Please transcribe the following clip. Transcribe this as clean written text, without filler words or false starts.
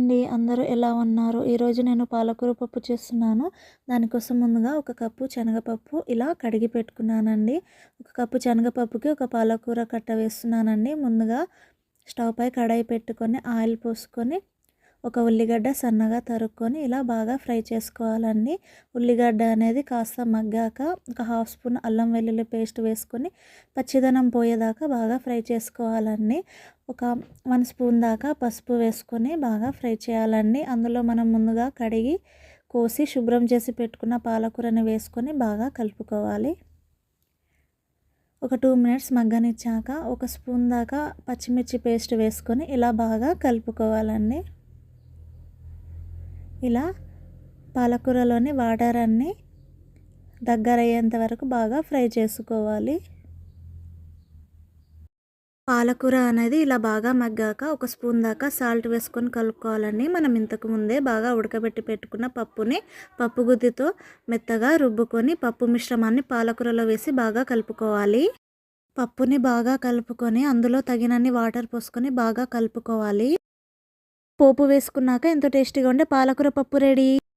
అండి. అందరూ ఎలా ఉన్నారు? ఈరోజు నేను పాలకూర పప్పు చేస్తున్నాను. దానికోసం ముందుగా ఒక కప్పు శనగపప్పు ఇలా కడిగి పెట్టుకున్నానండి. ఒక కప్పు శనగపప్పుకి ఒక పాలకూర కట్ట వేస్తున్నానండి. ముందుగా స్టవ్ పై కడాయి పెట్టుకొని ఆయిల్ పోసుకొని ఒక ఉల్లిగడ్డ సన్నగా తరుక్కొని ఇలా బాగా ఫ్రై చేసుకోవాలండి. ఉల్లిగడ్డ అనేది కాస్త మగ్గాక ఒక హాఫ్ స్పూన్ అల్లం వెల్లుల్లి పేస్ట్ వేసుకొని పచ్చిదనం పోయేదాకా బాగా ఫ్రై చేసుకోవాలండి. ఒక 1 స్పూన్ దాకా పసుపు వేసుకొని బాగా ఫ్రై చేయాలండి. అందులో మనం ముందుగా కడిగి కోసి శుభ్రం చేసి పెట్టుకున్న పాలకూరని వేసుకొని బాగా కలుపుకోవాలి. ఒక 2 మినిట్స్ మగ్గనిచ్చాక ఒక స్పూన్ దాకా పచ్చిమిర్చి పేస్ట్ వేసుకొని ఇలా బాగా కలుపుకోవాలండి. ఇలా పాలకూరలోని వాటర్ అన్నీ దగ్గరయ్యేంత వరకు బాగా ఫ్రై చేసుకోవాలి. పాలకూర అనేది ఇలా బాగా మగ్గాక ఒక స్పూన్ దాకా సాల్ట్ వేసుకొని కలుపుకోవాలండి. మనం ఇంతకు ముందే బాగా ఉడకబెట్టి పెట్టుకున్న పప్పుని పప్పు గుత్తితో మెత్తగా రుబ్బుకొని పప్పు మిశ్రమాన్ని పాలకూరలో వేసి బాగా కలుపుకోవాలి. పప్పుని బాగా కలుపుకొని అందులో తగినన్ని వాటర్ పోసుకొని బాగా కలుపుకోవాలి. పోపు వేసుకున్నాక ఎంతో టేస్టీగా ఉండే పాలకూర పప్పు రెడీ.